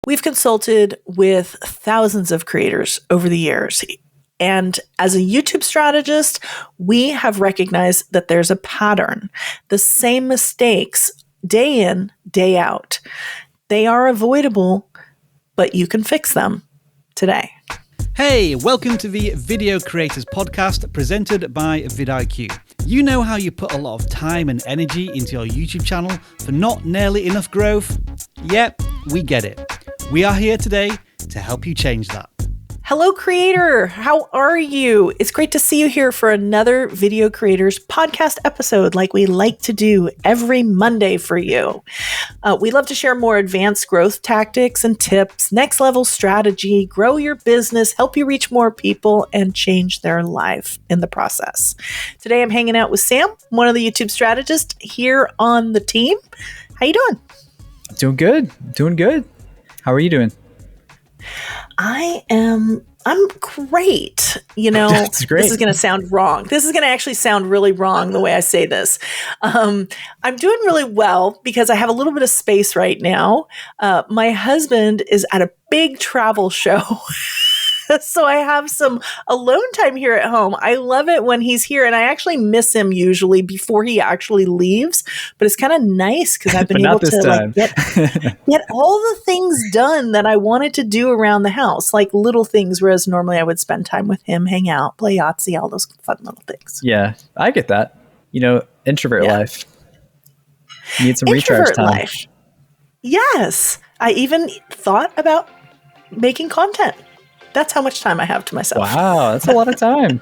We've consulted with thousands of creators over the years. And as a YouTube strategist, we have recognized that there's a pattern. The same mistakes day in, day out. They are avoidable, but you can fix them today. Hey, welcome to the Video Creators Podcast presented by vidIQ. You know how you put a lot of time and energy into your YouTube channel for not nearly enough growth? Yep, we get it. We are here today to help you change that. Hello, creator. How are you? It's great to see you here for another Video Creators Podcast episode like we like to do every Monday for you. We love to share more advanced growth tactics and tips, next level strategy, grow your business, help you reach more people, and change their life in the process. Today, I'm hanging out with Sam, one of the YouTube strategists here on the team. How you doing? Doing good. How are you doing? I'm great. You know, That's great. This is going to sound wrong. This is going to actually sound really wrong the way I say this. I'm doing really well because I have a little bit of space right now. My husband is at a big travel show. So I have some alone time here at home. I love it when he's here, and I actually miss him usually before he actually leaves. But it's kind of nice because I've been able to get all the things done that I wanted to do around the house, like little things, whereas normally I would spend time with him, hang out, play Yahtzee, all those fun little things. Yeah, I get that. You know, introvert life. You need some recharge time. Life. Yes. I even thought about making content. That's how much time I have to myself. Wow, that's a lot of time.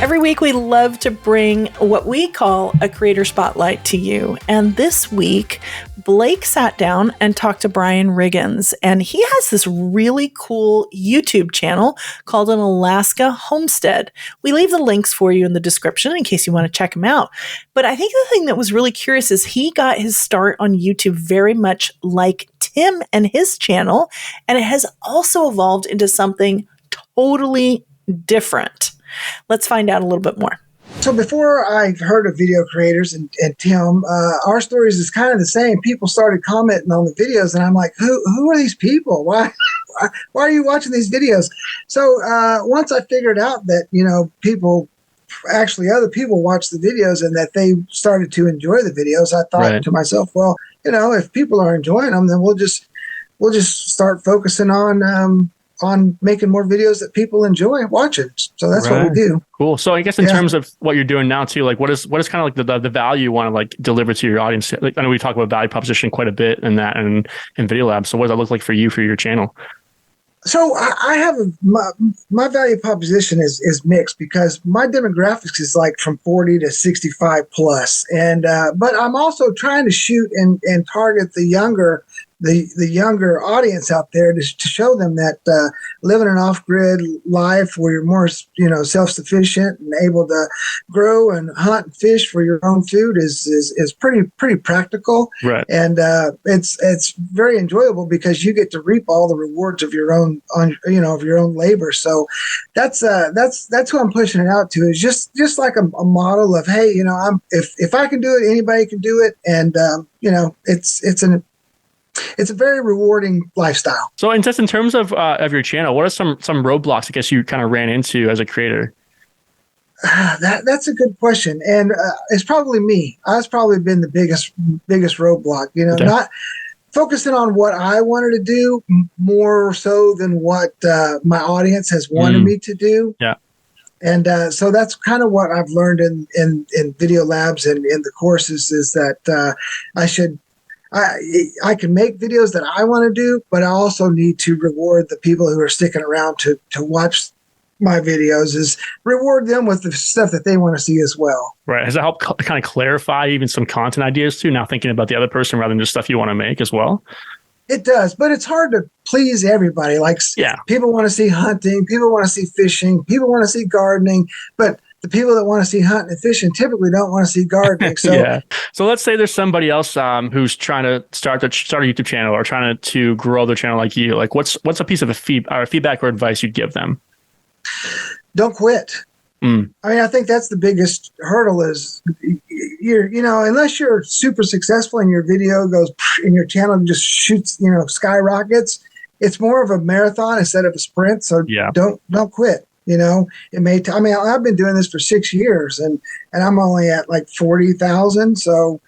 Every week, we love to bring what we call a creator spotlight to you. And this week, Blake sat down and talked to Brian Riggins. And he has this really cool YouTube channel called An Alaska Homestead. We leave the links for you in the description in case you want to check him out. But I think the thing that was really curious is he got his start on YouTube very much like Tim and his channel. And it has also evolved into something totally different. Let's find out a little bit more. So before I heard of video creators and Tim, our stories is kind of the same. People started commenting on the videos, and I'm like, who are these people? Why are you watching these videos? So once I figured out that, you know, other people watch the videos and that they started to enjoy the videos, I thought to myself, well, you know, if people are enjoying them, then we'll just start focusing on making more videos that people enjoy watching. So that's what we do. Cool. So I guess in terms of what you're doing now too, like what is kind of like the value you want to like deliver to your audience? Like I know we talk about value proposition quite a bit in that and in Video Lab. So what does that look like for you for your channel? So I have my value proposition is mixed because my demographics is like from 40 to 65 plus. And, but I'm also trying to shoot and target the younger audience out there to show them that living an off-grid life where you're more, you know, self-sufficient and able to grow and hunt and fish for your own food is pretty practical. Right. And it's very enjoyable because you get to reap all the rewards of your own labor. So that's who I'm pushing it out to, is just like a model of, hey, you know, if I can do it, anybody can do it. And you know, it's a very rewarding lifestyle. So, in terms of your channel, what are some roadblocks I guess you kind of ran into as a creator? That's a good question, and it's probably me. I've probably been the biggest roadblock. You know, not focusing on what I wanted to do more so than what my audience has wanted me to do. Yeah. And so that's kind of what I've learned in Video Labs and in the courses is that I can make videos that I want to do, but I also need to reward the people who are sticking around to watch my videos, is reward them with the stuff that they want to see as well. Right. Has it helped kind of clarify even some content ideas too? Now thinking about the other person rather than just stuff you want to make as well? It does, but it's hard to please everybody. Like, people want to see hunting, people want to see fishing, people want to see gardening, but the people that want to see hunting and fishing typically don't want to see gardening. So, So let's say there's somebody else who's trying to start a YouTube channel or trying to grow their channel like you. Like, what's a piece of feedback or advice you'd give them? Don't quit. I mean, I think that's the biggest hurdle is unless you're super successful and your video goes and your channel just shoots, skyrockets, it's more of a marathon instead of a sprint. So don't quit. It may, I've been doing this for 6 years and I'm only at like 40,000. So,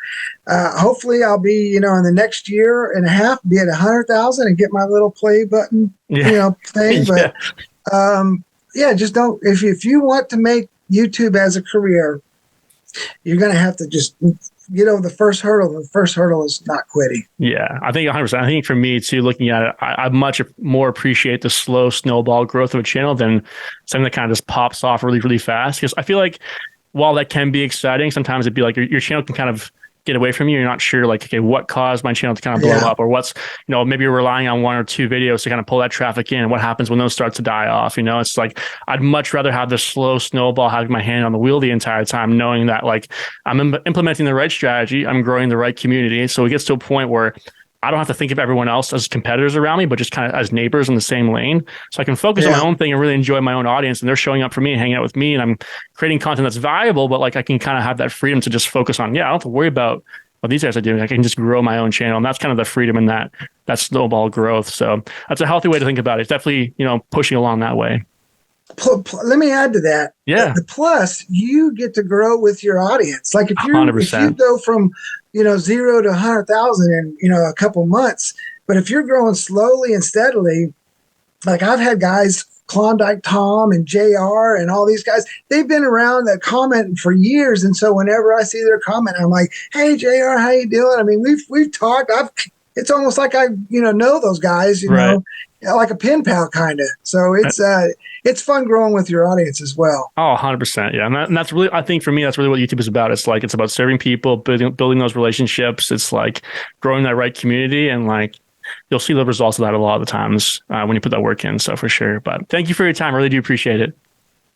hopefully I'll be, in the next year and a half, be at 100,000 and get my little play button, thing. But, just don't, if you want to make YouTube as a career, you're going to have to just get over the first hurdle. The first hurdle is not quitting. Yeah, I think 100%. I think for me too, looking at it, I much more appreciate the slow snowball growth of a channel than something that kind of just pops off really, really fast. Because I feel like while that can be exciting, sometimes it'd be like your channel can kind of get away from you. You're not sure like, okay, what caused my channel to kind of blow up, or what's, maybe you're relying on 1 or 2 videos to kind of pull that traffic in. What happens when those start to die off? It's like, I'd much rather have the slow snowball, having my hand on the wheel the entire time, knowing that like I'm implementing the right strategy, I'm growing the right community. So it gets to a point where I don't have to think of everyone else as competitors around me, but just kind of as neighbors in the same lane. So I can focus on my own thing and really enjoy my own audience. And they're showing up for me and hanging out with me, and I'm creating content that's valuable, but like I can kind of have that freedom to just focus on, I don't have to worry about what these guys are doing. I can just grow my own channel. And that's kind of the freedom in that snowball growth. So that's a healthy way to think about it. It's definitely, pushing along that way. Let me add to that. Yeah. The plus, you get to grow with your audience. Like if you 100%. go from, 0 to 100,000 in, a couple months, but if you're growing slowly and steadily, like I've had guys, Klondike Tom and JR and all these guys, they've been around that comment for years. And so whenever I see their comment, I'm like, hey, JR, how you doing? I mean, we've talked. It's almost like I, know those guys, know, like a pen pal kind of. So it's fun growing with your audience as well. Oh, 100%. Yeah. And that's really, I think for me, that's really what YouTube is about. It's like, it's about serving people, building those relationships. It's like growing that right community, and like, you'll see the results of that a lot of the times when you put that work in. So for sure. But thank you for your time. I really do appreciate it.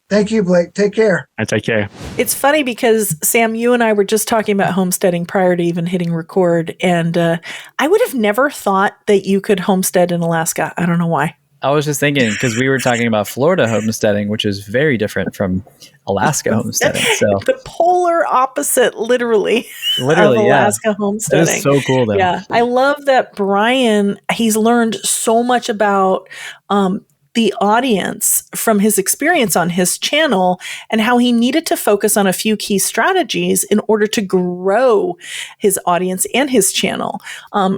Thank you, Blake. Take care. I take care. It's funny because, Sam, you and I were just talking about homesteading prior to even hitting record. And I would have never thought that you could homestead in Alaska. I don't know why. I was just thinking, because we were talking about Florida homesteading, which is very different from Alaska homesteading. So the polar opposite, literally of Alaska homesteading. It is so cool, though. Yeah, I love that Brian, he's learned so much about the audience from his experience on his channel, and how he needed to focus on a few key strategies in order to grow his audience and his channel.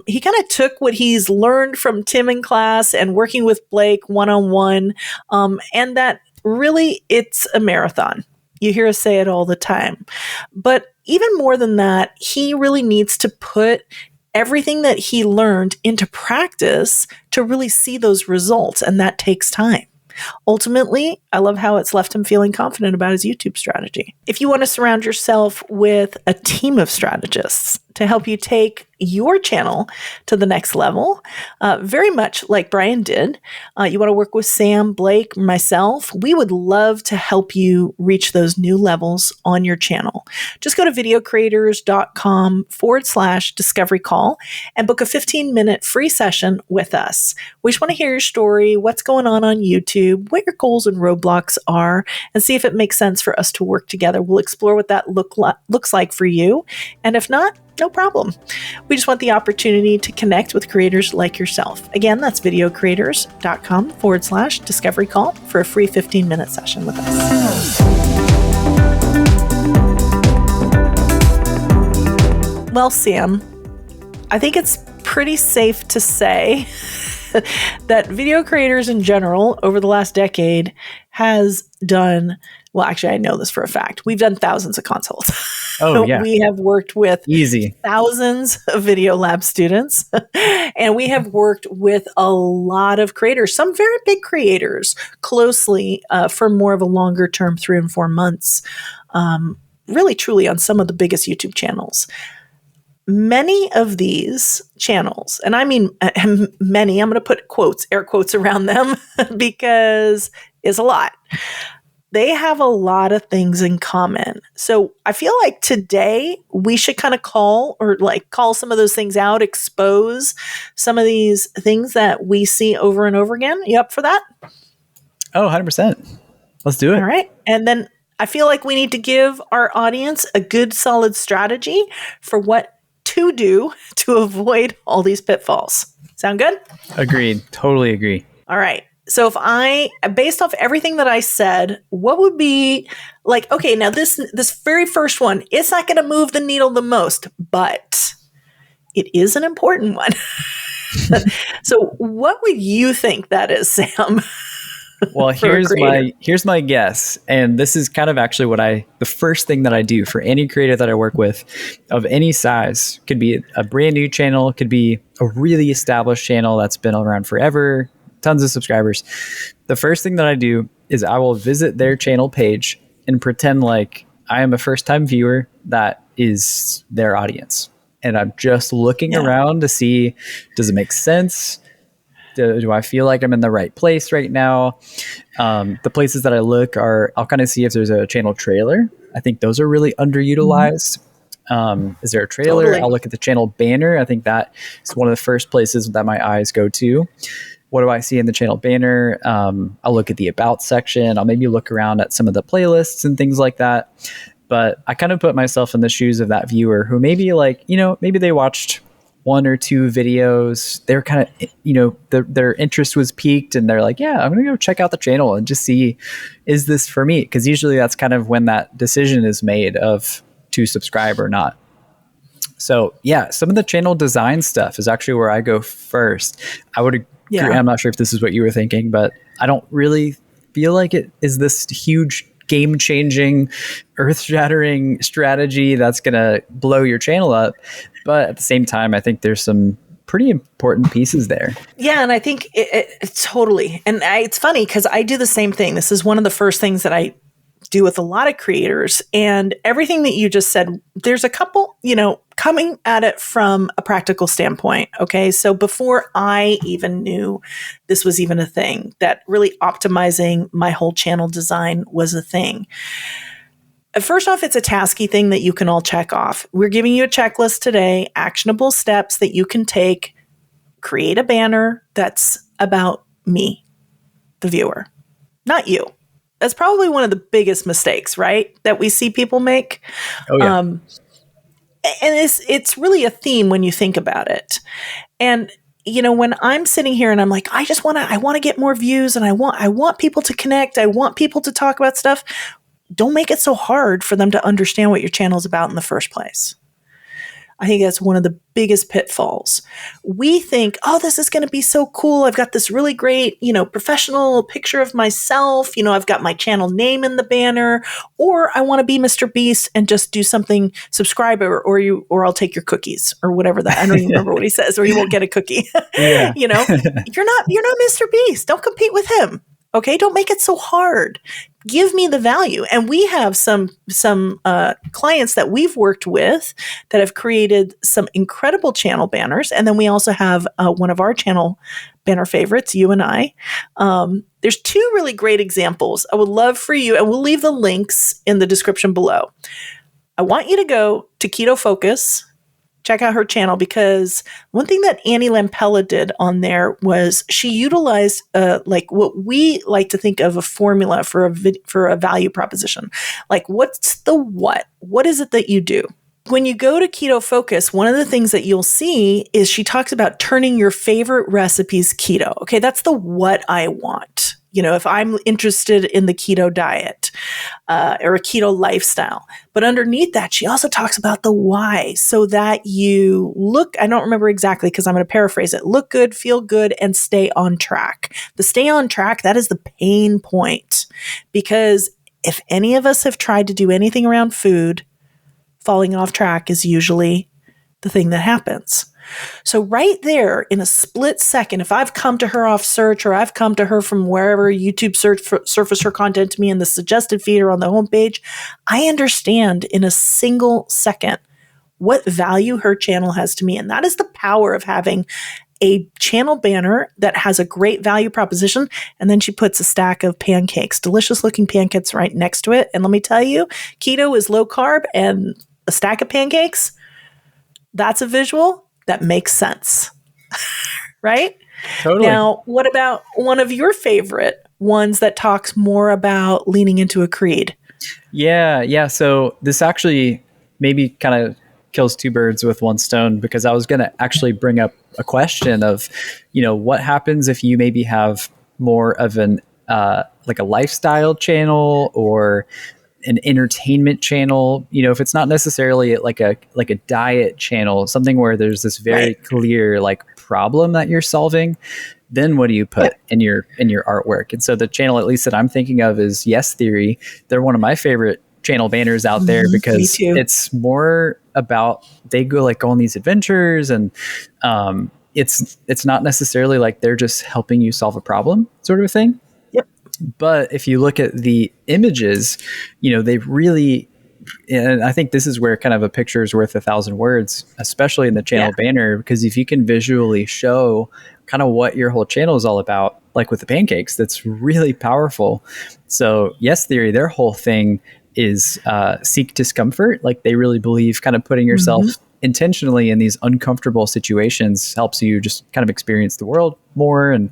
He kind of took what he's learned from Tim in class and working with Blake one-on-one, and that really it's a marathon. You hear us say it all the time. But even more than that, he really needs to put everything that he learned into practice to really see those results. And that takes time. Ultimately, I love how it's left him feeling confident about his YouTube strategy. If you want to surround yourself with a team of strategists to help you take your channel to the next level, very much like Brian did, you want to work with Sam, Blake, myself, we would love to help you reach those new levels on your channel. Just go to videocreators.com/discovery call and book a 15-minute free session with us. We just want to hear your story, what's going on YouTube, what your goals and roadblocks are, and see if it makes sense for us to work together. We'll explore what that looks like for you. And if not, no problem. We just want the opportunity to connect with creators like yourself. Again, that's videocreators.com/discovery call for a free 15-minute session with us. Well, Sam, I think it's pretty safe to say that video creators in general over the last decade has done, well, actually, I know this for a fact. We've done thousands of consults. Oh, yeah. We have worked with thousands of Video Lab students, and we have worked with a lot of creators, some very big creators, closely for more of a longer term, 3 and 4 months, really truly on some of the biggest YouTube channels. Many of these channels, and I mean many, I'm going to put air quotes around them because it's a lot. They have a lot of things in common. So I feel like today we should kind of call some of those things out, expose some of these things that we see over and over again. You up for that? Oh, 100%. Let's do it. All right. And then I feel like we need to give our audience a good, solid strategy for what to do to avoid all these pitfalls. Sound good? Agreed. Totally agree. All right. So based off everything that I said, what would be like, okay, now this very first one, it's not going to move the needle the most, but it is an important one. So what would you think that is, Sam? Well, here's my guess. And this is kind of actually the first thing that I do for any creator that I work with of any size. Could be a brand new channel, could be a really established channel that's been around forever, tons of subscribers. The first thing that I do is I will visit their channel page and pretend like I am a first-time viewer that is their audience. And I'm just looking around to see, does it make sense? Do I feel like I'm in the right place right now? The places that I look I'll kind of see if there's a channel trailer. I think those are really underutilized. Is there a trailer? Totally. I'll look at the channel banner. I think that is one of the first places that my eyes go to. What do I see in the channel banner? I'll look at the about section. I'll maybe look around at some of the playlists and things like that. But I kind of put myself in the shoes of that viewer who maybe maybe they watched one or two videos. They're kind of, their interest was piqued and they're like, yeah, I'm going to go check out the channel and just see, is this for me? Because usually that's kind of when that decision is made of to subscribe or not. So yeah, some of the channel design stuff is actually where I go first. I would agree. Yeah. I'm not sure if this is what you were thinking, but I don't really feel like it is this huge game-changing, earth-shattering strategy that's going to blow your channel up. But at the same time, I think there's some pretty important pieces there. Yeah, and I think it totally. And it's funny because I do the same thing. This is one of the first things that I do with a lot of creators. And everything that you just said, there's a couple, coming at it from a practical standpoint. Okay. So before I even knew this was even a thing, that really optimizing my whole channel design was a thing. First off, it's a tasky thing that you can all check off. We're giving you a checklist today, actionable steps that you can take. Create a banner that's about me, the viewer, not you. That's probably one of the biggest mistakes, right? That we see people make. Oh, yeah. And it's really a theme when you think about it. And when I'm sitting here and I'm like, I want to get more views and I want people to connect. I want people to talk about stuff. Don't make it so hard for them to understand what your channel is about in the first place. I think that's one of the biggest pitfalls. We think, oh, this is going to be so cool. I've got this really great, professional picture of myself. I've got my channel name in the banner, or I want to be Mr. Beast and just do something, subscribe or I'll take your cookies or whatever that. I don't even remember what he says, or you won't get a cookie. Yeah. You're not Mr. Beast. Don't compete with him. Okay. Don't make it so hard. Give me the value. And we have some clients that we've worked with that have created some incredible channel banners. And then we also have one of our channel banner favorites, you and I. There's two really great examples. I would love for you, and we'll leave the links in the description below. I want you to go to Keto Focus. Check out her channel, because one thing that Annie Lampella did on there was she utilized like what we like to think of a formula for a value proposition. Like, what's the what? What is it that you do? When you go to Keto Focus, one of the things that you'll see is she talks about turning your favorite recipes keto. Okay, that's the what I want. If I'm interested in the keto diet or a keto lifestyle. But underneath that, she also talks about the why, so that you look, I don't remember exactly because I'm going to paraphrase it, look good, feel good, and stay on track. The stay on track, that is the pain point. Because if any of us have tried to do anything around food, falling off track is usually the thing that happens. So right there in a split second, if I've come to her off search, or I've come to her from wherever YouTube surface her content to me in the suggested feed or on the homepage, I understand in a single second what value her channel has to me. And that is the power of having a channel banner that has a great value proposition. And then she puts a stack of pancakes, delicious looking pancakes right next to it. And let me tell you, keto is low carb, and a stack of pancakes, that's a visual that makes sense, right? Totally. Now, what about one of your favorite ones that talks more about leaning into a creed? Yeah. So this actually maybe kind of kills two birds with one stone, because I was going to actually bring up a question of, what happens if you maybe have more of an like a lifestyle channel or an entertainment channel, if it's not necessarily like a diet channel, something where there's this very clear like problem that you're solving, then what do you put in your artwork? And so the channel, at least that I'm thinking of, is Yes Theory. They're one of my favorite channel banners out there, because it's more about, they go on these adventures, and it's not necessarily like they're just helping you solve a problem sort of a thing. But if you look at the images, they really, and I think this is where kind of a picture is worth 1,000 words, especially in the channel banner, because if you can visually show kind of what your whole channel is all about, like with the pancakes, that's really powerful. So Yes Theory, their whole thing is seek discomfort. Like they really believe kind of putting yourself intentionally in these uncomfortable situations helps you just kind of experience the world more. And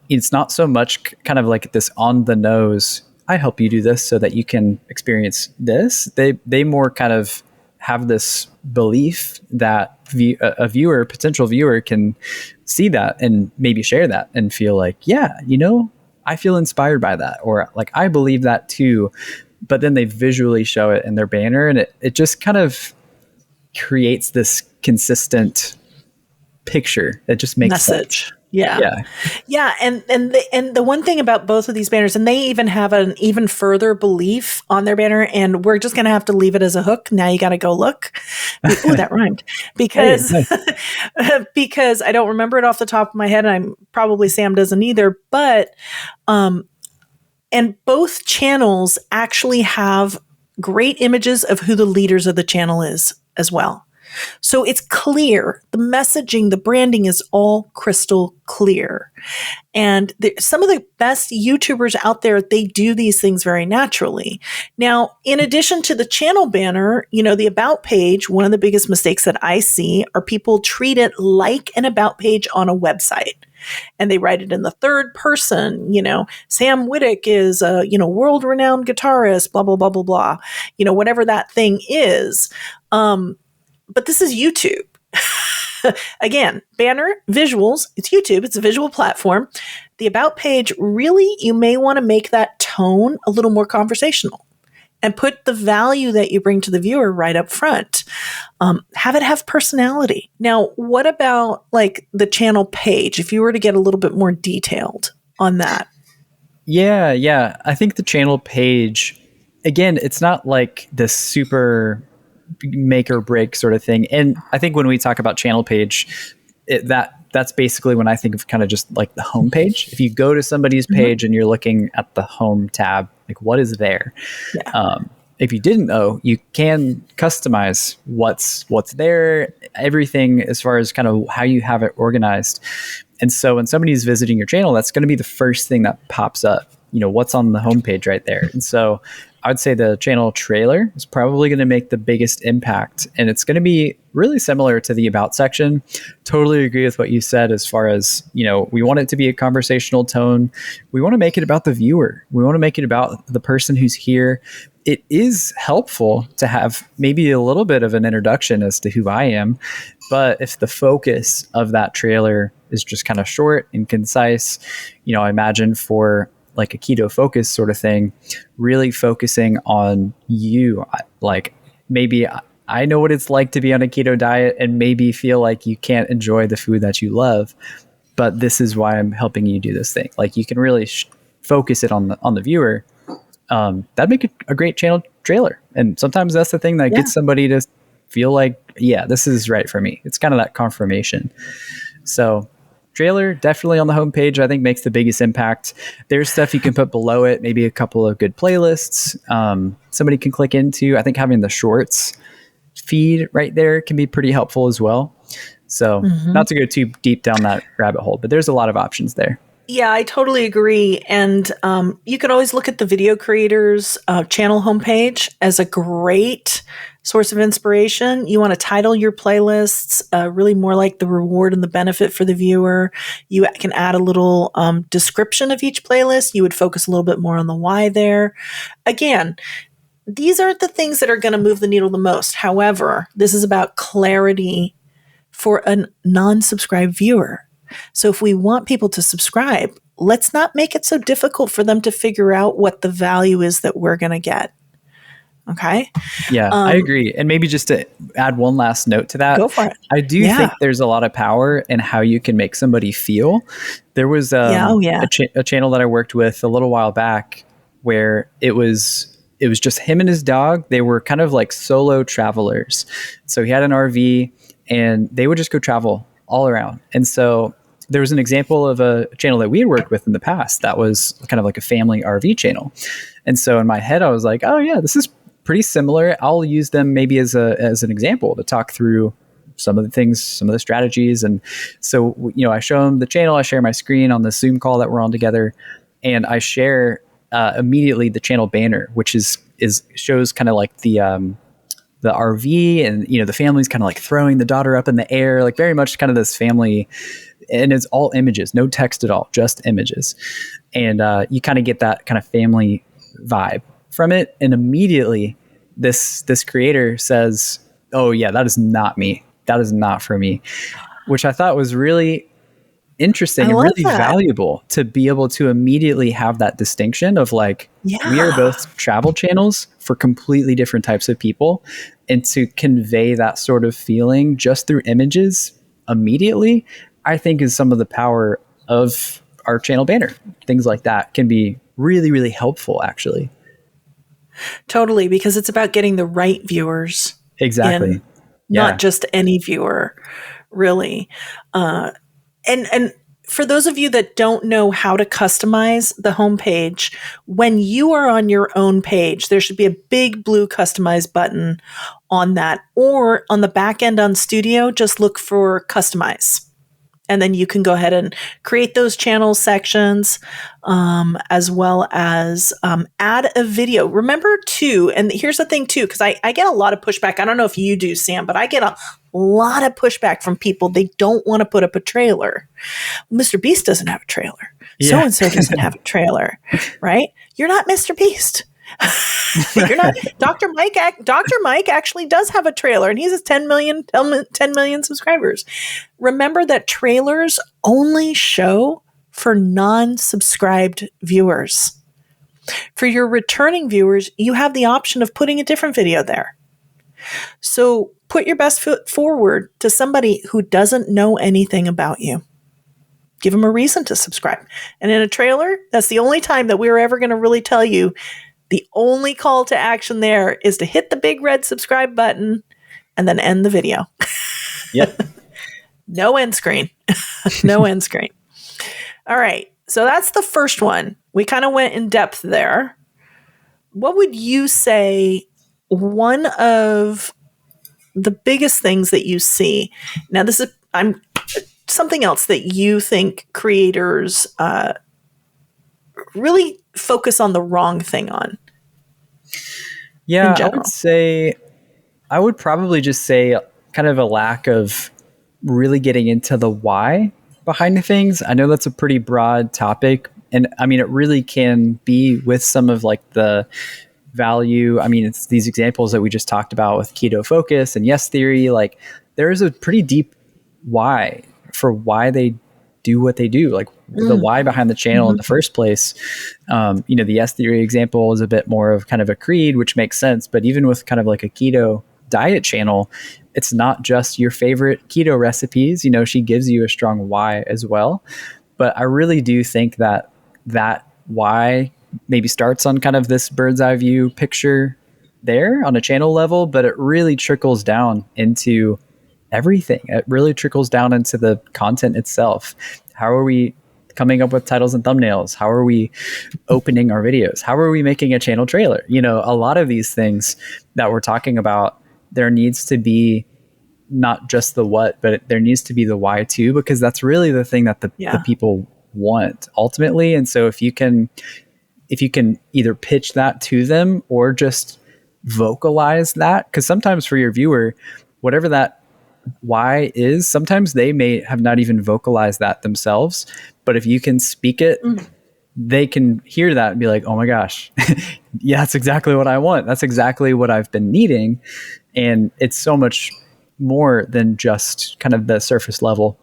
it's not so much kind of like this on the nose, I help you do this so that you can experience this. They more kind of have this belief that a viewer, potential viewer, can see that and maybe share that and feel like, I feel inspired by that, or like, I believe that too. But then they visually show it in their banner, and it just kind of creates this consistent picture that just makes message. Sense. Yeah. And the one thing about both of these banners, and they even have an even further belief on their banner, and we're just going to have to leave it as a hook. Now you got to go look. Oh, that rhymed. Because, because I don't remember it off the top of my head, and I'm probably Sam doesn't either, but, and both channels actually have great images of who the leaders of the channel is as well. So it's clear. The messaging, the branding is all crystal clear. And some of the best YouTubers out there, they do these things very naturally. Now, in addition to the channel banner, the about page, one of the biggest mistakes that I see are people treat it like an about page on a website. And they write it in the third person, Sam Whittick is a, world-renowned guitarist, blah, blah, blah, blah, blah, whatever that thing is. But this is YouTube. Again, banner, visuals, it's YouTube, it's a visual platform. The about page, really, you may want to make that tone a little more conversational and put the value that you bring to the viewer right up front. Have it have personality. Now, what about like the channel page, if you were to get a little bit more detailed on that? Yeah. I think the channel page, again, it's not like this super make or break sort of thing. And I think when we talk about channel page, that's basically when I think of kind of just like the home page. If you go to somebody's page and you're looking at the home tab, like what is there? If you didn't know, you can customize what's there, everything as far as kind of how you have it organized. And so when somebody's visiting your channel, that's going to be the first thing that pops up, what's on the homepage right there. And so I would say the channel trailer is probably going to make the biggest impact, and it's going to be really similar to the about section. Totally agree with what you said as far as, we want it to be a conversational tone. We want to make it about the viewer. We want to make it about the person who's here. It is helpful to have maybe a little bit of an introduction as to who I am, but if the focus of that trailer is just kind of short and concise, I imagine for like a keto focus sort of thing, really focusing on you. Like maybe I know what it's like to be on a keto diet and maybe feel like you can't enjoy the food that you love, but this is why I'm helping you do this thing. Like you can really focus it on the viewer. That'd make a great channel trailer. And sometimes that's the thing that gets somebody to feel like, this is right for me. It's kind of that confirmation. So trailer definitely on the homepage, I think makes the biggest impact. There's stuff you can put below it, maybe a couple of good playlists somebody can click into. I think having the shorts feed right there can be pretty helpful as well. So not to go too deep down that rabbit hole, but there's a lot of options there. Yeah, I totally agree. And you can always look at the video creators channel homepage as a great source of inspiration. You want to title your playlists really more like the reward and the benefit for the viewer. You can add a little description of each playlist. You would focus a little bit more on the why there. Again, these aren't the things that are going to move the needle the most. However, this is about clarity for a non-subscribed viewer. So if we want people to subscribe, let's not make it so difficult for them to figure out what the value is that we're going to get. Okay. Yeah, I agree. And maybe just to add one last note to that, go for it. I do think there's a lot of power in how you can make somebody feel. There was a channel that I worked with a little while back where it was just him and his dog. They were kind of like solo travelers. So he had an RV and they would just go travel all around. And so there was an example of a channel that we had worked with in the past that was kind of like a family RV channel. And so in my head, I was like, oh yeah, this is pretty similar. I'll use them maybe as an example to talk through some of the things, some of the strategies. And so, I show them the channel, I share my screen on the Zoom call that we're on together, and I share immediately the channel banner, which shows kind of like the RV, and the family's kind of like throwing the daughter up in the air, like very much kind of this family, and it's all images, no text at all, just images. And you kind of get that kind of family vibe from it. And immediately this creator says, oh yeah, that is not me. That is not for me, which I thought was really interesting and really valuable to be able to immediately have that distinction of like, we are both travel channels for completely different types of people, and to convey that sort of feeling just through images immediately, I think is some of the power of our channel banner. Things like that can be really, really helpful, actually. Totally, because it's about getting the right viewers. Exactly. Not just any viewer, really. And for those of you that don't know how to customize the homepage, when you are on your own page, there should be a big blue customize button on that. Or on the back end on Studio, just look for customize. And then you can go ahead and create those channel sections, as well as add a video. Remember too, and here's the thing too, because I get a lot of pushback. I don't know if you do, Sam, but I get a lot of pushback from people. They don't want to put up a trailer. Mr. Beast doesn't have a trailer. So-and-so doesn't have a trailer, right? You're not Mr. Beast. You're not Dr. Mike. Dr. Mike actually does have a trailer, and he has 10 million subscribers. Remember that trailers only show for non-subscribed viewers. For your returning viewers, you have the option of putting a different video there. So put your best foot forward to somebody who doesn't know anything about you. Give them a reason to subscribe. And in a trailer, that's the only time that we're ever going to really tell you. The only call to action there is to hit the big red subscribe button and then end the video. Yep. No end screen. No end screen. All right. So that's the first one. We kind of went in depth there. What would you say one of the biggest things that you see? Now, this is something else that you think creators really focus on the wrong thing on. Yeah, I would probably just say kind of a lack of really getting into the why behind things. I know that's a pretty broad topic, and I mean, it really can be with some of like the value. I mean, it's these examples that we just talked about with keto focus and yes theory. Like, there is a pretty deep why for why they do what they do, like the why behind the channel in the first place. The yes theory example is a bit more of kind of a creed, which makes sense. But even with kind of like a keto diet channel, it's not just your favorite keto recipes. She gives you a strong why as well. But I really do think that why maybe starts on kind of this bird's eye view picture there on a channel level, but it really trickles down into everything. It really trickles down into the content itself. How are we coming up with titles and thumbnails? How are we opening our videos? How are we making a channel trailer? A lot of these things that we're talking about, there needs to be not just the what, but there needs to be the why too, because that's really the thing that the people want ultimately. And so if you can either pitch that to them or just vocalize that, because sometimes for your viewer, whatever that why is, sometimes they may have not even vocalized that themselves, but if you can speak it, they can hear that and be like, oh my gosh, yeah, that's exactly what I want. That's exactly what I've been needing. And it's so much more than just kind of the surface level,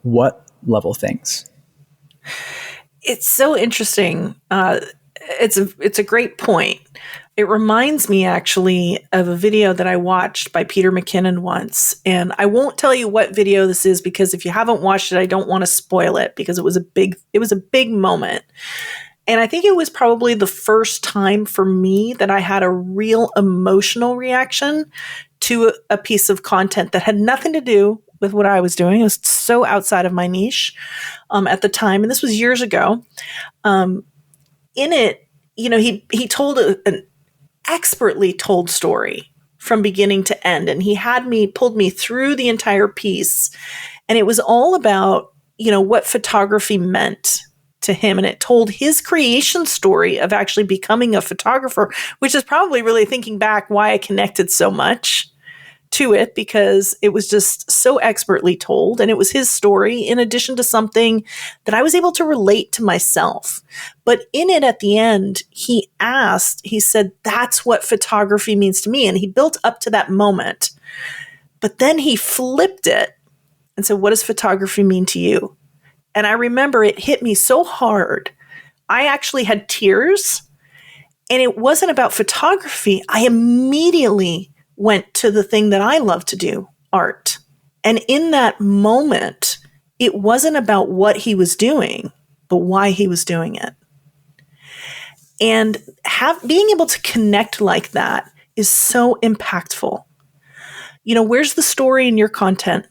what level things. It's so interesting. It's a great point. It reminds me actually of a video that I watched by Peter McKinnon once. And I won't tell you what video this is, because if you haven't watched it, I don't want to spoil it, because it was a big moment. And I think it was probably the first time for me that I had a real emotional reaction to a piece of content that had nothing to do with what I was doing. It was so outside of my niche at the time. And this was years ago. In it, he told an expertly told story from beginning to end. And he pulled me through the entire piece. And it was all about, what photography meant to him. And it told his creation story of actually becoming a photographer, which is probably, really thinking back, why I connected so much to it, because it was just so expertly told. And it was his story, in addition to something that I was able to relate to myself. But in it, at the end, he said, that's what photography means to me. And he built up to that moment. But then he flipped it and said, what does photography mean to you? And I remember it hit me so hard. I actually had tears, and it wasn't about photography. I immediately went to the thing that I love to do, art. And in that moment, it wasn't about what he was doing, but why he was doing it. And being able to connect like that is so impactful. Where's the story in your content?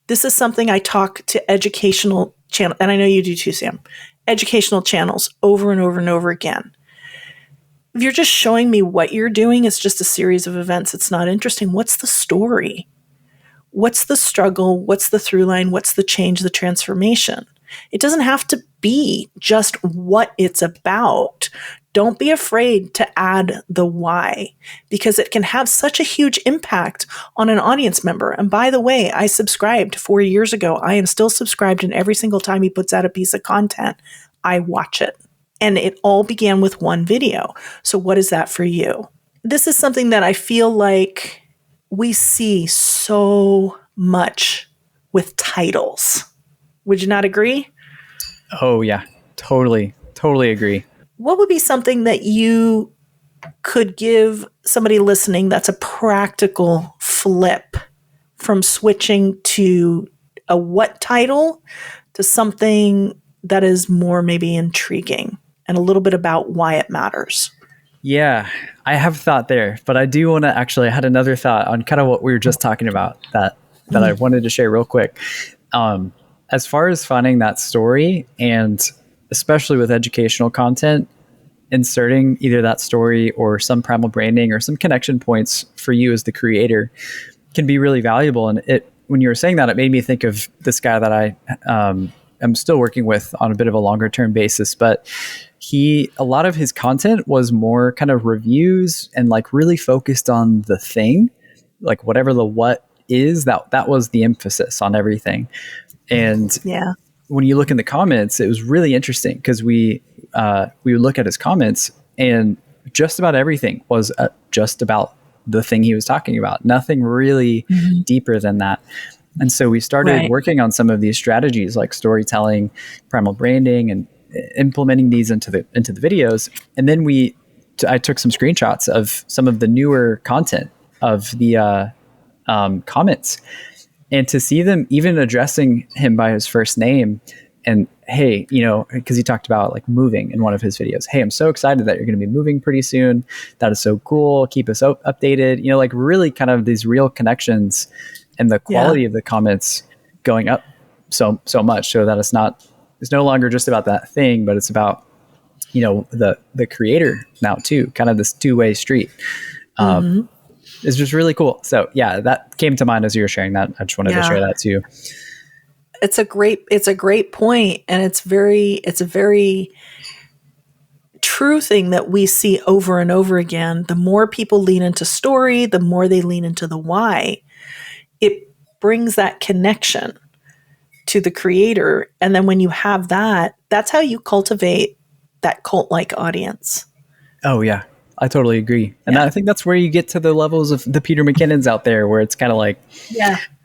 This is something I talk to educational channel, and I know you do too, Sam, educational channels over and over and over again. If you're just showing me what you're doing, it's just a series of events. It's not interesting. What's the story? What's the struggle? What's the through line? What's the change, the transformation? It doesn't have to be just what it's about. Don't be afraid to add the why, because it can have such a huge impact on an audience member. And by the way, I subscribed 4 years ago. I am still subscribed, and every single time he puts out a piece of content, I watch it. And it all began with one video. So what is that for you? This is something that I feel like we see so much with titles. Would you not agree? Oh yeah, totally agree. What would be something that you could give somebody listening that's a practical flip from switching to a what title to something that is more maybe intriguing and a little bit about why it matters? Yeah, I have a thought there, but I do want to I had another thought on kind of what we were just talking about that I wanted to share real quick. As far as finding that story, and especially with educational content, inserting either that story or some primal branding or some connection points for you as the creator can be really valuable. And when you were saying that, it made me think of this guy that I am still working with on a bit of a longer term basis, but a lot of his content was more kind of reviews and like really focused on the thing, like whatever the what is, that was the emphasis on everything. And yeah, when you look in the comments, it was really interesting because we would look at his comments, and just about everything was just about the thing he was talking about. Nothing really deeper than that. And so we started working on some of these strategies like storytelling, primal branding, and implementing these into the videos. And then I took some screenshots of some of the newer content of the comments, and to see them even addressing him by his first name, and hey, because he talked about like moving in one of his videos. Hey, I'm so excited that you're going to be moving pretty soon. That is so cool. Keep us updated. Like really kind of these real connections, and the quality of the comments going up so much, so that it's no longer just about that thing, but it's about the creator now too. Kind of this two-way street. It's just really cool. So yeah, that came to mind as you were sharing that. I just wanted to share that too. It's a great point. And it's a very true thing that we see over and over again. The more people lean into story, the more they lean into the why, it brings that connection to the creator. And then when you have that, that's how you cultivate that cult-like audience. Oh yeah, I totally agree. And Yeah. I think that's where you get to the levels of the Peter McKinnons out there, where it's kind of like,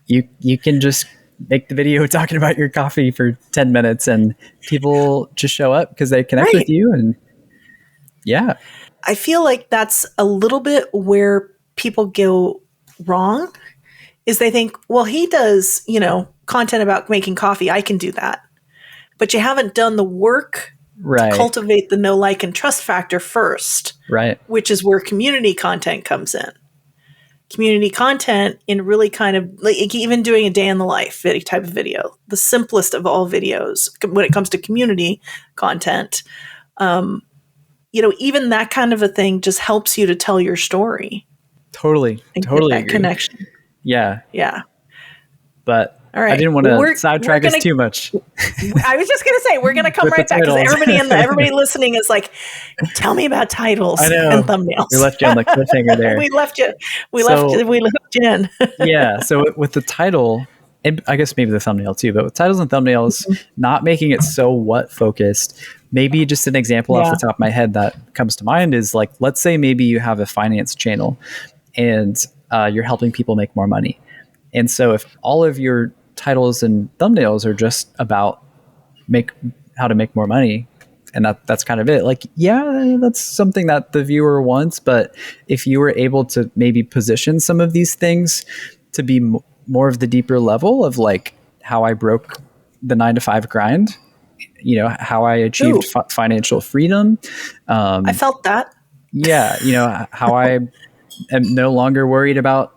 you can just make the video talking about your coffee for 10 minutes and people just show up because they connect with you. And yeah, I feel like that's a little bit where people go wrong, is they think, well, he does, content about making coffee. I can do that. But you haven't done the work to cultivate the know, like, and trust factor first. Right. Which is where community content comes in. Community content in really kind of like even doing a day in the life type of video, the simplest of all videos when it comes to community content. Even that kind of a thing just helps you to tell your story. Totally. And totally get that agree. Connection. Yeah. Yeah. But all right. I didn't want to sidetrack us too much. I was just going to say, we're going to come right back because everybody listening is like, tell me about titles and thumbnails. We left you on the cliffhanger there. We left you in. Yeah. So with the title, and I guess maybe the thumbnail too, but with titles and thumbnails, not making it so what focused, maybe just an example off the top of my head that comes to mind is like, let's say maybe you have a finance channel and you're helping people make more money. And so if all of your titles and thumbnails are just about how to make more money, and that's kind of it. Like, yeah, that's something that the viewer wants. But if you were able to maybe position some of these things to be more of the deeper level of like how I broke the 9-to-5 grind, how I achieved financial freedom. I felt that. Yeah. How I am no longer worried about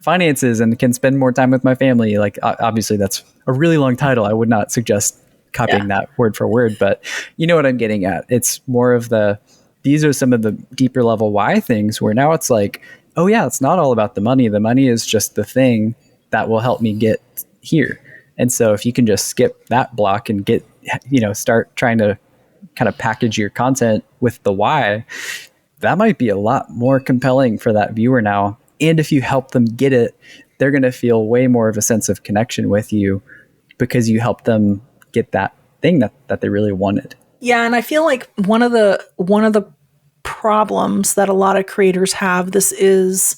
finances and can spend more time with my family. Like, obviously that's a really long title. I would not suggest copying that word for word, but you know what I'm getting at. It's more of these are some of the deeper level why things where now it's like, oh yeah, it's not all about the money. The money is just the thing that will help me get here. And so if you can just skip that block and get, start trying to kind of package your content with the why, that might be a lot more compelling for that viewer now. And if you help them get it, they're going to feel way more of a sense of connection with you because you help them get that thing that they really wanted. Yeah, and I feel like one of the problems that a lot of creators have, this is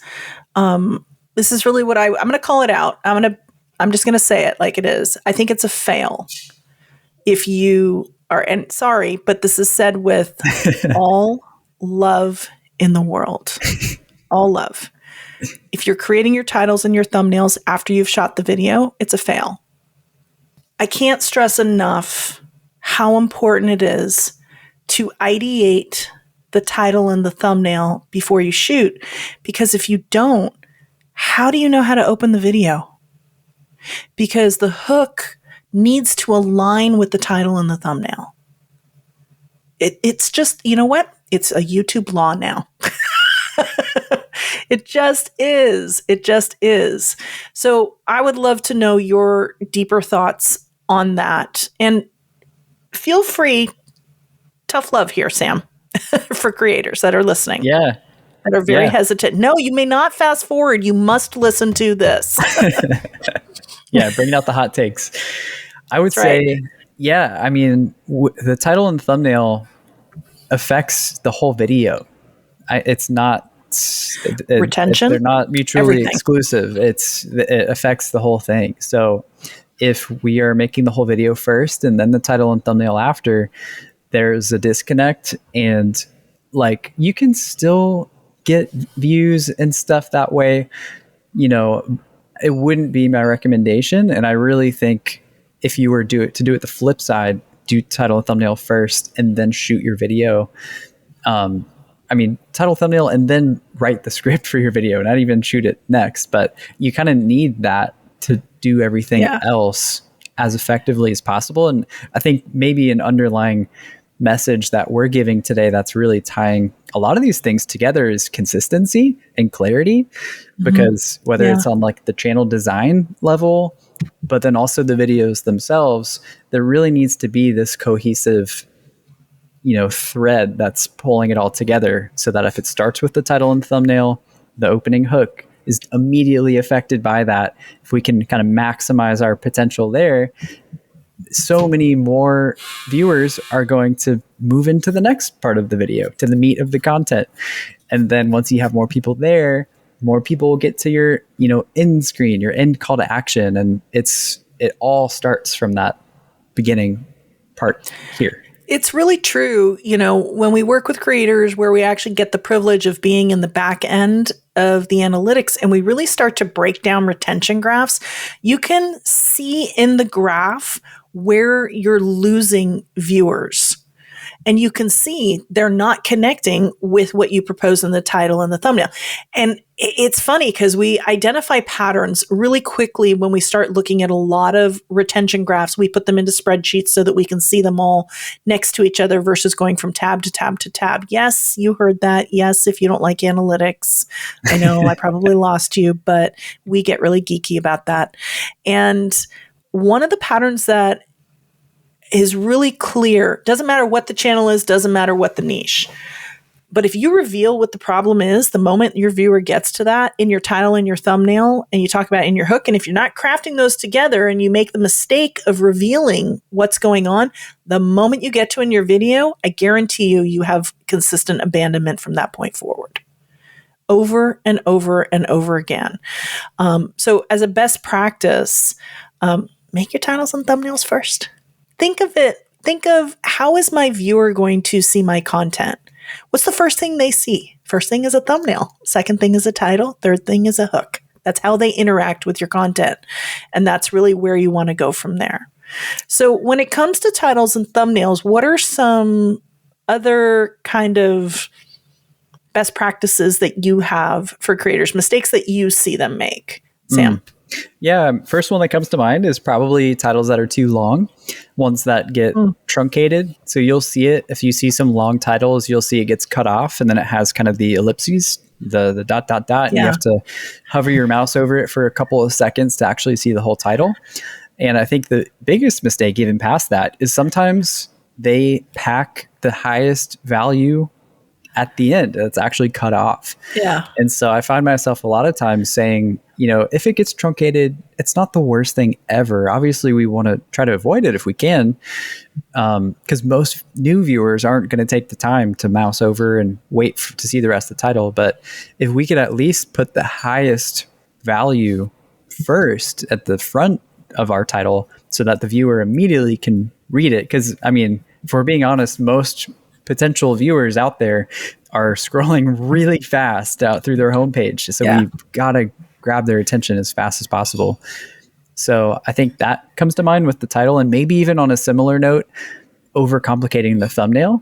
really what I'm going to call it out. I'm just going to say it like it is. I think it's a fail. If you are, and sorry, but this is said with all love in the world, all love. If you're creating your titles and your thumbnails after you've shot the video, it's a fail. I can't stress enough how important it is to ideate the title and the thumbnail before you shoot. Because if you don't, how do you know how to open the video? Because the hook needs to align with the title and the thumbnail. It's just, you know what? It's a YouTube law now. It just is. It just is. So I would love to know your deeper thoughts on that. And feel free, tough love here, Sam, for creators that are listening. Yeah. That are very hesitant. No, you may not fast forward. You must listen to this. Yeah, bringing out the hot takes. I would say, I mean, the title and thumbnail affects the whole video. It's not retention. They're not mutually exclusive. It affects the whole thing. So if we are making the whole video first and then the title and thumbnail after, there's a disconnect, and like you can still get views and stuff that way. It wouldn't be my recommendation. And I really think if you were to do it the flip side, do title and thumbnail first and then shoot your video. Title, thumbnail, and then write the script for your video, not even shoot it next. But you kind of need that to do everything else as effectively as possible. And I think maybe an underlying message that we're giving today that's really tying a lot of these things together is consistency and clarity, because whether it's on like the channel design level, but then also the videos themselves, there really needs to be this cohesive thread that's pulling it all together, so that if it starts with the title and thumbnail, the opening hook is immediately affected by that. If we can kind of maximize our potential there, so many more viewers are going to move into the next part of the video, to the meat of the content. And then once you have more people there, more people will get to your, end screen, your end call to action. And it all starts from that beginning part here. It's really true. When we work with creators where we actually get the privilege of being in the back end of the analytics and we really start to break down retention graphs, you can see in the graph where you're losing viewers. And you can see they're not connecting with what you propose in the title and the thumbnail. And it's funny because we identify patterns really quickly when we start looking at a lot of retention graphs. We put them into spreadsheets so that we can see them all next to each other versus going from tab to tab to tab. Yes, you heard that. Yes, if you don't like analytics, I know I probably lost you, but we get really geeky about that. And one of the patterns that is really clear, doesn't matter what the channel is, doesn't matter what the niche. But if you reveal what the problem is, the moment your viewer gets to that in your title and your thumbnail, and you talk about it in your hook, and if you're not crafting those together and you make the mistake of revealing what's going on, the moment you get to in your video, I guarantee you have consistent abandonment from that point forward. Over and over and over again. So as a best practice, make your titles and thumbnails first. Think of how is my viewer going to see my content? What's the first thing they see? First thing is a thumbnail. Second thing is a title. Third thing is a hook. That's how they interact with your content. And that's really where you want to go from there. So when it comes to titles and thumbnails, what are some other kind of best practices that you have for creators, mistakes that you see them make? Sam? Yeah, first one that comes to mind is probably titles that are too long, ones that get truncated. So you'll see it, if you see some long titles, you'll see it gets cut off and then it has kind of the ellipses, the dot, dot, dot. And you have to hover your mouse over it for a couple of seconds to actually see the whole title. And I think the biggest mistake even past that is sometimes they pack the highest value at the end. It's actually cut off. Yeah. And so I find myself a lot of times saying, if it gets truncated, it's not the worst thing ever. Obviously, we want to try to avoid it if we can, because most new viewers aren't going to take the time to mouse over and wait to see the rest of the title. But if we could at least put the highest value first at the front of our title so that the viewer immediately can read it. Because, if we're being honest, most potential viewers out there are scrolling really fast out through their homepage. So we've got to grab their attention as fast as possible. So I think that comes to mind with the title, and maybe even on a similar note, overcomplicating the thumbnail.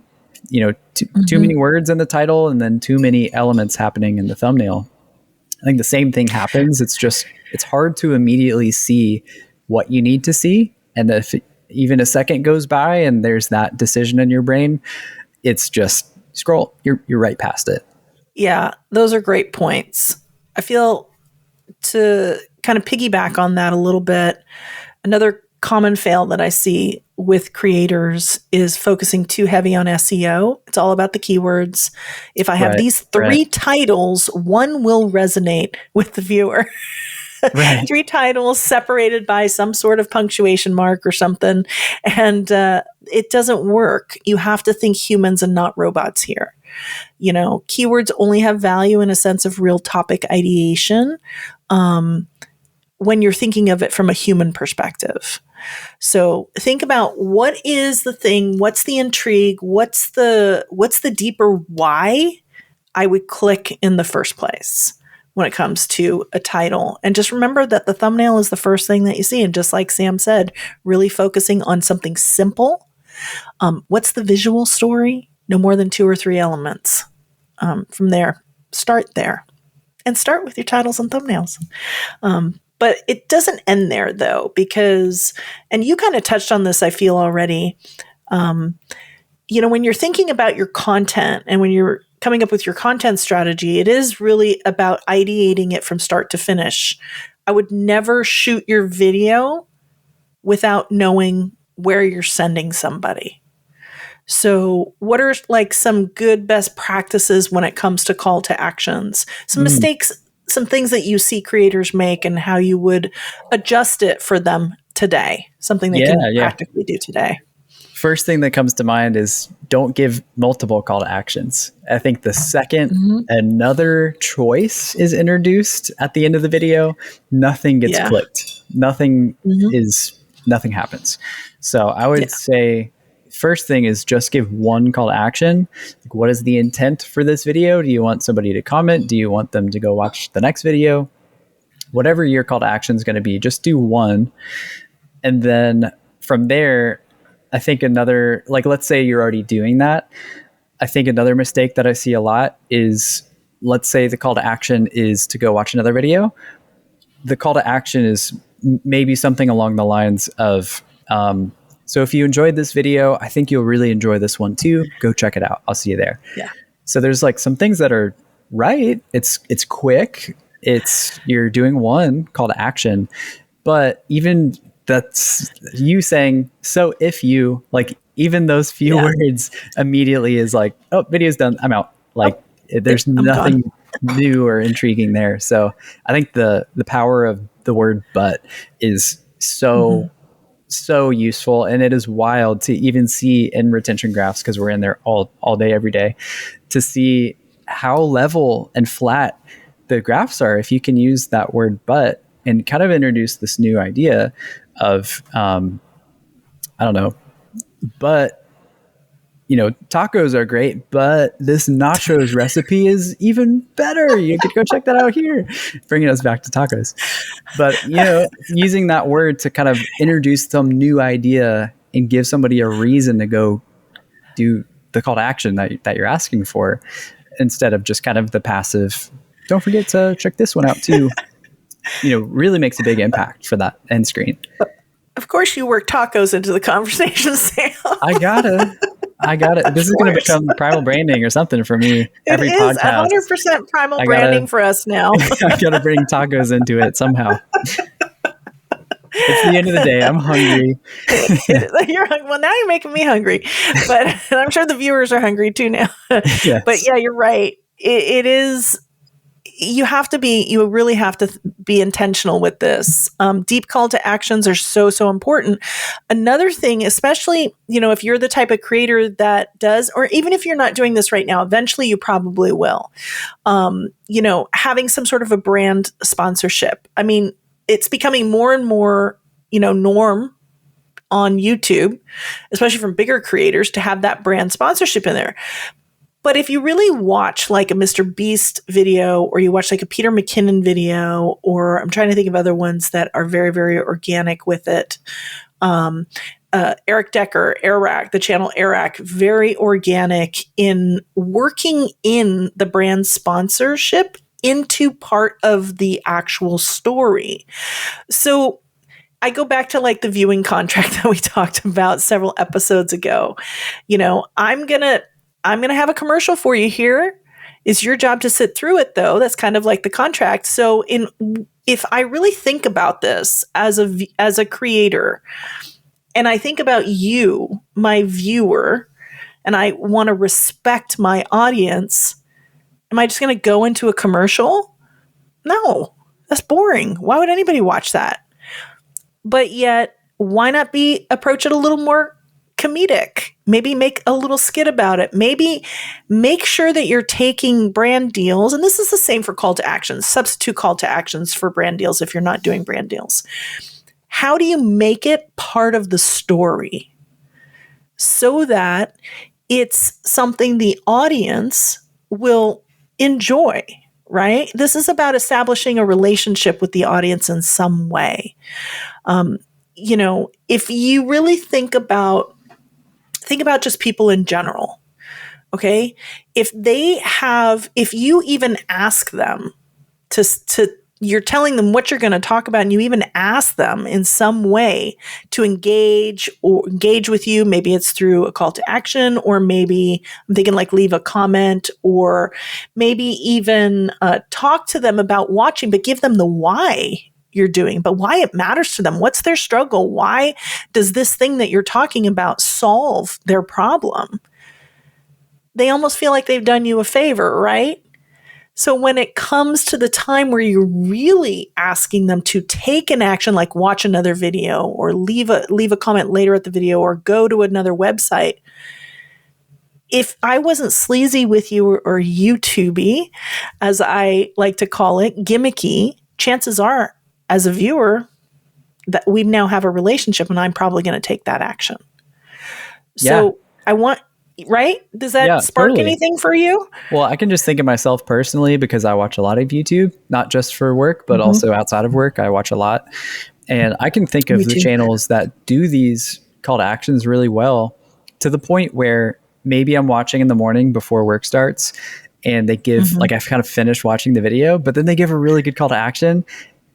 Too many words in the title and then too many elements happening in the thumbnail. I think the same thing happens. It's hard to immediately see what you need to see. And if even a second goes by and there's that decision in your brain, it's just scroll. You're right past it. Yeah, those are great points. I feel, to kind of piggyback on that a little bit, another common fail that I see with creators is focusing too heavy on SEO. It's all about the keywords. If I have these three titles, one will resonate with the viewer. Right. 3 titles separated by some sort of punctuation mark or something. And it doesn't work. You have to think humans and not robots here. Keywords only have value in a sense of real topic ideation when you're thinking of it from a human perspective. So think about what is the thing, what's the intrigue, what's the deeper why I would click in the first place when it comes to a title. And just remember that the thumbnail is the first thing that you see. And just like Sam said, really focusing on something simple. What's the visual story? No more than 2 or 3 elements. From there, start there. And start with your titles and thumbnails. But it doesn't end there, though, because, and you kind of touched on this, I feel already, when you're thinking about your content and when you're coming up with your content strategy, it is really about ideating it from start to finish. I would never shoot your video without knowing where you're sending somebody. So what are like some good best practices when it comes to call to actions? Some mistakes, some things that you see creators make and how you would adjust it for them today, something they can practically do today. First thing that comes to mind is don't give multiple call to actions. I think the second another choice is introduced at the end of the video, nothing gets clicked. Nothing happens. So I would say first thing is just give one call to action. Like, what is the intent for this video? Do you want somebody to comment? Do you want them to go watch the next video? Whatever your call to action is going to be, just do one. And then from there, I think another, like, let's say you're already doing that. I think another mistake that I see a lot is, let's say the call to action is to go watch another video. The call to action is maybe something along the lines of, so if you enjoyed this video, I think you'll really enjoy this one too. Go check it out. I'll see you there. Yeah. So there's like some things that are right. It's quick. You're doing one call to action, but even that's you saying, so if you, like, even those few words immediately is like, oh, video's done, I'm out. Like, there's nothing new or intriguing there. So I think the power of the word but is so useful. And it is wild to even see in retention graphs, because we're in there all day, every day, to see how level and flat the graphs are if you can use that word but and kind of introduce this new idea of, I don't know, but, you know, tacos are great, but this nachos recipe is even better. You could go check that out here, bringing us back to tacos. But, you know, using that word to kind of introduce some new idea and give somebody a reason to go do the call to action that you're asking for, instead of just kind of the passive, don't forget to check this one out too. You know, really makes a big impact for that end screen. Of course you work tacos into the conversation, Sam. I got it. This is going to become primal branding or something for me. Every podcast. 100% primal branding for us now. I got to bring tacos into it somehow. It's the end of the day. I'm hungry. Well, now you're making me hungry, but I'm sure the viewers are hungry too now. Yes. But yeah, you're right. It is. You really have to be intentional with this. Deep call to actions are so important. Another thing, especially, you know, if you're the type of creator that does, or even if you're not doing this right now, eventually you probably will, you know, having some sort of a brand sponsorship. I mean, it's becoming more and more, you know, norm on YouTube, especially from bigger creators, to have that brand sponsorship in there. But if you really watch like a Mr. Beast video, or you watch like a Peter McKinnon video, or I'm trying to think of other ones that are very, very organic with it. Eric Decker, Airac, the channel Airac, very organic in working in the brand sponsorship into part of the actual story. So I go back to like the viewing contract that we talked about several episodes ago. You know, I'm going to have a commercial for you here. It's your job to sit through it, though. That's kind of like the contract. So if I really think about this as a creator, and I think about you, my viewer, and I want to respect my audience, am I just going to go into a commercial? No, that's boring. Why would anybody watch that? But yet, why not approach it a little more comedic? Maybe make a little skit about it. Maybe make sure that you're taking brand deals. And this is the same for call to actions. Substitute call to actions for brand deals if you're not doing brand deals. How do you make it part of the story so that it's something the audience will enjoy, right? This is about establishing a relationship with the audience in some way. You know, if you really think about just people in general, okay? If you even ask them you're telling them what you're going to talk about, and you even ask them in some way to engage with you, maybe it's through a call to action, or maybe I'm thinking like leave a comment, or maybe even talk to them about watching, but give them the why you're doing, but why it matters to them. What's their struggle? Why does this thing that you're talking about solve their problem? They almost feel like they've done you a favor, right? So when it comes to the time where you're really asking them to take an action, like watch another video or leave a comment later at the video or go to another website, if I wasn't sleazy with you or YouTubey, as I like to call it, gimmicky, chances are, as a viewer, that we now have a relationship and I'm probably going to take that action. So I want... Right? Does that spark anything for you? Well, I can just think of myself personally because I watch a lot of YouTube, not just for work, but also outside of work. I watch a lot. And I can think of the channels that do these call to actions really well, to the point where maybe I'm watching in the morning before work starts and they give, like, I've kind of finished watching the video, but then they give a really good call to action.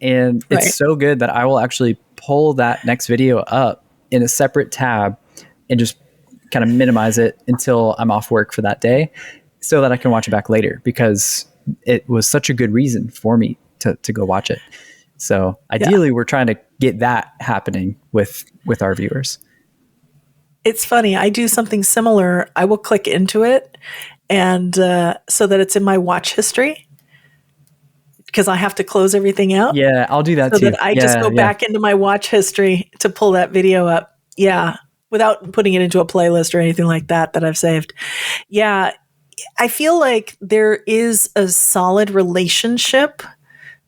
And it's so good that I will actually pull that next video up in a separate tab and just kind of minimize it until I'm off work for that day so that I can watch it back later, because it was such a good reason for me to go watch it. So ideally we're trying to get that happening with our viewers. It's funny. I do something similar. I will click into it and so that it's in my watch history, because I have to close everything out. Yeah, I'll do that so too. That I just go back into my watch history to pull that video up. Yeah. Without putting it into a playlist or anything like that I've saved. Yeah, I feel like there is a solid relationship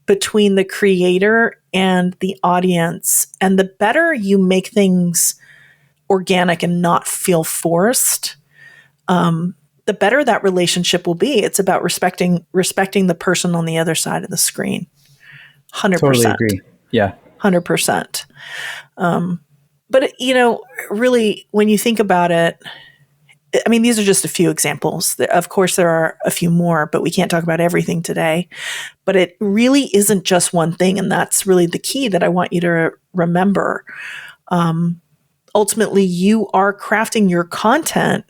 between the creator and the audience. And the better you make things organic and not feel forced, the better that relationship will be. It's about respecting the person on the other side of the screen. 100%. Totally agree. Yeah. 100%. But, really, when you think about it, I mean, these are just a few examples. Of course, there are a few more, but we can't talk about everything today. But it really isn't just one thing. And that's really the key that I want you to remember. Ultimately, you are crafting your content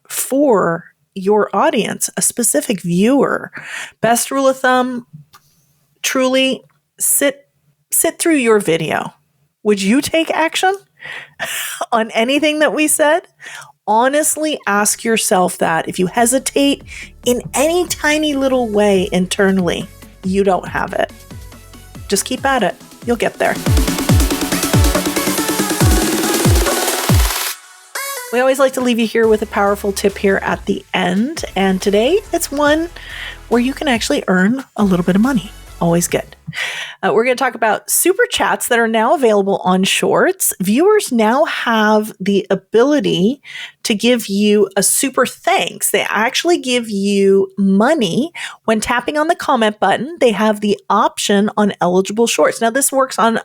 for your audience, a specific viewer. Best rule of thumb, truly sit through your video. Would you take action on anything that we said? Honestly, ask yourself that. If you hesitate in any tiny little way internally, you don't have it. Just keep at it. You'll get there. We always like to leave you here with a powerful tip here at the end. And today it's one where you can actually earn a little bit of money. Always good. We're going to talk about super chats that are now available on Shorts. Viewers now have the ability to give you a super thanks. They actually give you money when tapping on the comment button. They have the option on eligible Shorts. Now, this works on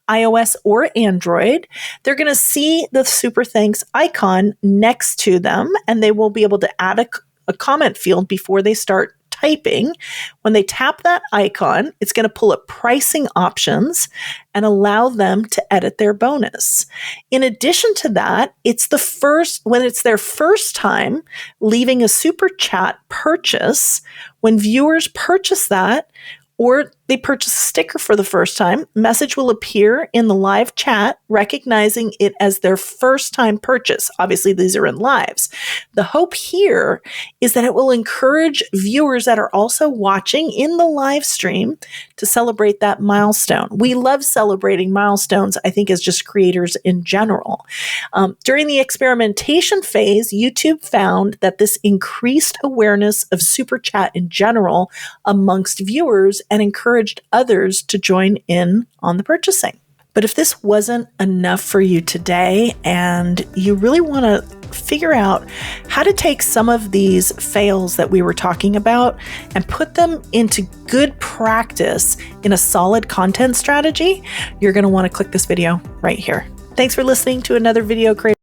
iOS or Android. They're going to see the super thanks icon next to them, and they will be able to add a comment field before they start typing. When they tap that icon, it's going to pull up pricing options and allow them to edit their bonus. In addition to that, when it's their first time leaving a super chat purchase, when viewers purchase that, or they purchase a sticker for the first time, message will appear in the live chat, recognizing it as their first time purchase. Obviously, these are in lives. The hope here is that it will encourage viewers that are also watching in the live stream to celebrate that milestone. We love celebrating milestones, I think, as just creators in general. During the experimentation phase, YouTube found that this increased awareness of super chat in general amongst viewers and encouraged others to join in on the purchasing. But if this wasn't enough for you today and you really want to figure out how to take some of these fails that we were talking about and put them into good practice in a solid content strategy, you're going to want to click this video right here. Thanks for listening to another Video Creator